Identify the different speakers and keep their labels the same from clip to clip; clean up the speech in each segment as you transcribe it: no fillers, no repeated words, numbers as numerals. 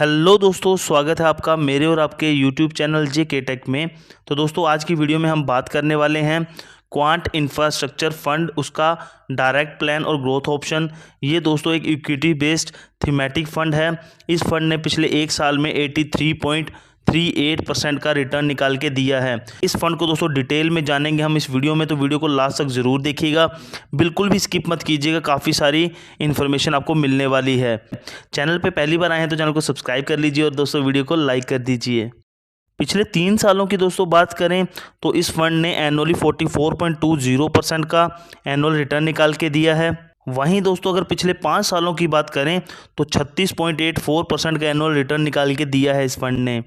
Speaker 1: Hello दोस्तों, स्वागत है आपका मेरे और आपके यूट्यूब चैनल जेके टेक में। तो दोस्तों आज की वीडियो में हम बात करने वाले हैं क्वांट इंफ्रास्ट्रक्चर फंड, उसका डायरेक्ट प्लान और ग्रोथ ऑप्शन। ये दोस्तों एक इक्विटी बेस्ड थीमेटिक फंड है। इस फंड ने पिछले एक साल में 83.38% का रिटर्न निकाल के दिया है। इस फंड को दोस्तों डिटेल में जानेंगे हम इस वीडियो में, तो वीडियो को लास्ट तक ज़रूर देखिएगा, बिल्कुल भी स्किप मत कीजिएगा, काफ़ी सारी इन्फॉर्मेशन आपको मिलने वाली है। चैनल पे पहली बार आए हैं तो चैनल को सब्सक्राइब कर लीजिए और दोस्तों वीडियो को लाइक कर दीजिए। पिछले 3 सालों की दोस्तों बात करें तो इस फंड ने एनुअली 44.20% का एनुअल रिटर्न निकाल के दिया है। वहीं दोस्तों अगर पिछले 5 सालों की बात करें तो 36.84% का एनुअल रिटर्न निकाल के दिया है इस फंड ने।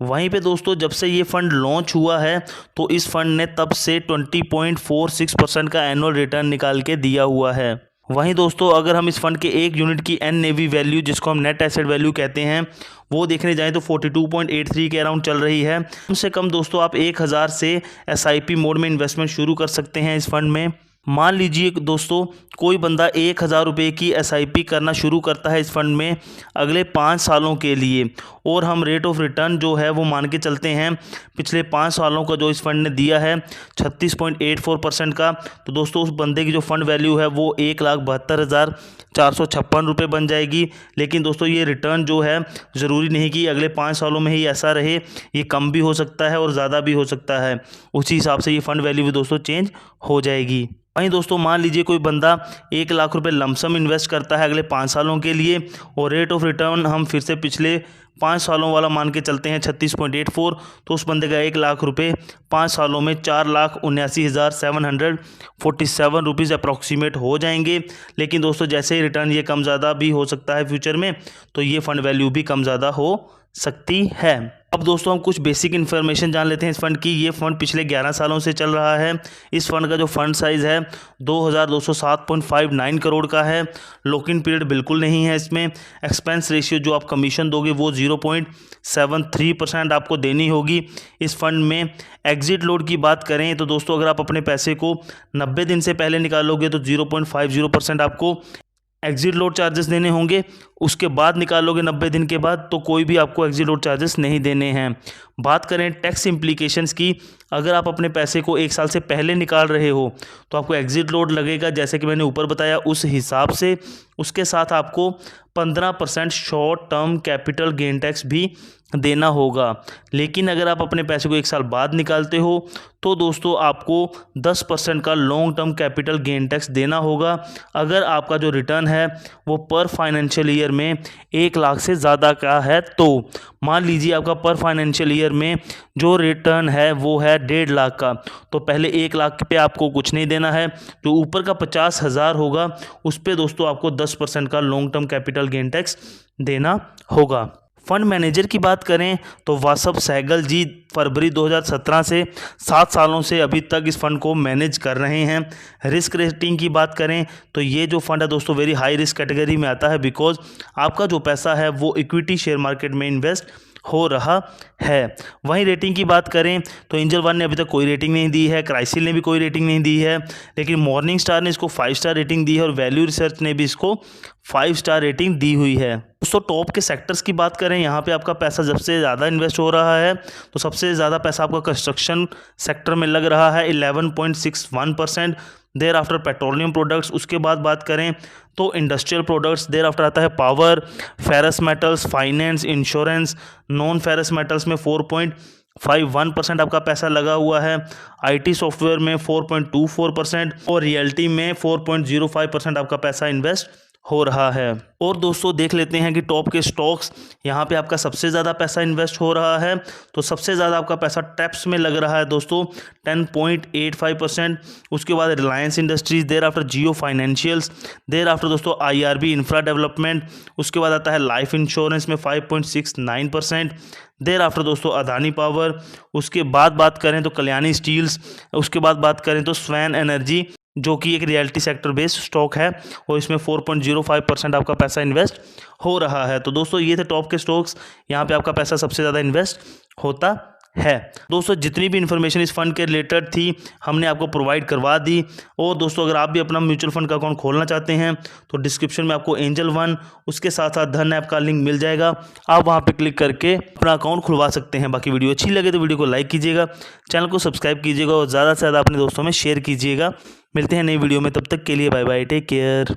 Speaker 1: वहीं पे दोस्तों जब से ये फंड लॉन्च हुआ है तो इस फंड ने तब से 20.46% का एनुअल रिटर्न निकाल के दिया हुआ है। वहीं दोस्तों अगर हम इस फंड के एक यूनिट की NAV वैल्यू, जिसको हम नेट एसेट वैल्यू कहते हैं, वो देखने जाएं तो 42.83 के अराउंड चल रही है। कम से कम दोस्तों आप 1000 से SIP मोड में इन्वेस्टमेंट शुरू कर सकते हैं इस फंड में। मान लीजिए दोस्तों कोई बंदा 1000 रुपये की SIP करना शुरू करता है इस फंड में अगले 5 सालों के लिए, और हम रेट ऑफ रिटर्न जो है वो मान के चलते हैं पिछले 5 सालों का जो इस फंड ने दिया है 36.84% का, तो दोस्तों उस बंदे की जो फंड वैल्यू है वो 1,72,456 रुपये बन जाएगी। लेकिन दोस्तों ये रिटर्न जो है ज़रूरी नहीं कि अगले 5 सालों में ही ऐसा रहे, ये कम भी हो सकता है और ज़्यादा भी हो सकता है। उसी हिसाब से ये फंड वैल्यू भी दोस्तों चेंज हो जाएगी। वहीं दोस्तों मान लीजिए कोई बंदा 1 लाख रुपए लमसम इन्वेस्ट करता है अगले 5 सालों के लिए, और रेट ऑफ रिटर्न हम फिर से पिछले 5 सालों वाला मान के चलते हैं 36.84, तो उस बंदे का 1 लाख रुपये 5 सालों में 4,79,747 रुपीज़ अप्रॉक्सीमेट हो जाएंगे। लेकिन दोस्तों जैसे ही रिटर्न ये कम ज़्यादा भी हो सकता है फ्यूचर में, तो ये फंड वैल्यू भी कम ज़्यादा हो सकती है। अब दोस्तों हम कुछ बेसिक इन्फॉर्मेशन जान लेते हैं इस फंड की। ये फंड पिछले 11 सालों से चल रहा है। इस फंड का जो फंड साइज़ है 2207.59 करोड़ का है। लॉक इन पीरियड बिल्कुल नहीं है इसमें। एक्सपेंस रेशियो जो आप कमीशन दोगे वो 0.73% आपको देनी होगी। इस फंड में एग्जिट लोड की बात करें तो दोस्तों अगर आप अपने पैसे को 90 दिन से पहले निकालोगे तो 0.50% आपको एग्जिट लोड चार्जेस देने होंगे। उसके बाद निकालोगे 90 दिन के बाद तो कोई भी आपको एग्जिट लोड चार्जेस नहीं देने हैं। बात करें टैक्स इम्प्लीकेशंस की, अगर आप अपने पैसे को 1 साल से पहले निकाल रहे हो तो आपको एग्जिट लोड लगेगा, जैसे कि मैंने ऊपर बताया उस हिसाब से। उसके साथ आपको 15% short term capital gain tax भी देना होगा। लेकिन अगर आप अपने पैसे को 1 साल बाद निकालते हो तो दोस्तों आपको 10% का long term capital gain tax देना होगा अगर आपका जो रिटर्न है वो पर फाइनेंशियल ईयर में 1 लाख से ज़्यादा का है। तो मान लीजिए आपका पर फाइनेंशियल ईयर में जो रिटर्न है वो है 1.5 लाख का, तो पहले 1 लाख पे आपको कुछ नहीं देना है। जो ऊपर का 50,000 होगा उस पर दोस्तों आपको 10% का long term capital gain tax देना होगा। फंड मैनेजर की बात करें तो वासव सहगल जी फरवरी 2017 से 7 सालों से अभी तक इस फंड को मैनेज कर रहे हैं। रिस्क रेटिंग की बात करें तो ये जो फंड है दोस्तों वेरी हाई रिस्क कैटेगरी में आता है, बिकॉज आपका जो पैसा है वो इक्विटी शेयर मार्केट में इन्वेस्ट हो रहा है। वहीं रेटिंग की बात करें तो एंजल वन ने अभी तक कोई रेटिंग नहीं दी है, क्राइसिल ने भी कोई रेटिंग नहीं दी है, लेकिन मॉर्निंग स्टार ने इसको 5 स्टार रेटिंग दी है और वैल्यू रिसर्च ने भी इसको 5 स्टार रेटिंग दी हुई है। दोस्तों टॉप के सेक्टर्स की बात करें, यहाँ पे आपका पैसा सबसे ज़्यादा इन्वेस्ट हो रहा है तो सबसे ज़्यादा पैसा आपका कंस्ट्रक्शन सेक्टर में लग रहा है 11.61%। देर आफ्टर पेट्रोलियम प्रोडक्ट्स, उसके बाद बात करें तो इंडस्ट्रियल प्रोडक्ट्स, देर आफ्टर आता है power, ferrous metals, finance, insurance, non ferrous metals में 4.51% आपका पैसा लगा हुआ है। IT सॉफ्टवेयर में 4.24% और रियल्टी में 4.05% आपका पैसा इन्वेस्ट हो रहा है। और दोस्तों देख लेते हैं कि टॉप के स्टॉक्स, यहाँ पे आपका सबसे ज़्यादा पैसा इन्वेस्ट हो रहा है, तो सबसे ज़्यादा आपका पैसा टैप्स में लग रहा है दोस्तों 10.85%। उसके बाद Reliance industries, there after Jio financials, there after दोस्तों IRB इंफ्रा डेवलपमेंट, उसके बाद आता है लाइफ इंश्योरेंस में 5.69%, देर आफ्टर दोस्तों अदानी पावर, उसके बाद बात करें तो कल्याणी स्टील्स, उसके बाद बात करें तो स्वैन एनर्जी जो कि एक रियल्टी सेक्टर बेस्ड स्टॉक है और इसमें 4.05% आपका पैसा इन्वेस्ट हो रहा है। तो दोस्तों ये थे टॉप के स्टॉक्स, यहाँ पे आपका पैसा सबसे ज़्यादा इन्वेस्ट होता है। दोस्तों जितनी भी इन्फॉर्मेशन इस फंड के रिलेटेड थी हमने आपको प्रोवाइड करवा दी। और दोस्तों अगर आप भी अपना म्यूचुअल फंड का अकाउंट खोलना चाहते हैं तो डिस्क्रिप्शन में आपको एंजल वन उसके साथ साथ धन ऐप का लिंक मिल जाएगा, आप वहां पे क्लिक करके अपना अकाउंट खुलवा सकते हैं। बाकी वीडियो अच्छी लगे तो वीडियो को लाइक कीजिएगा, चैनल को सब्सक्राइब कीजिएगा और ज़्यादा से ज़्यादा अपने दोस्तों में शेयर कीजिएगा। मिलते हैं नई वीडियो में, तब तक के लिए बाय बाय, टेक केयर।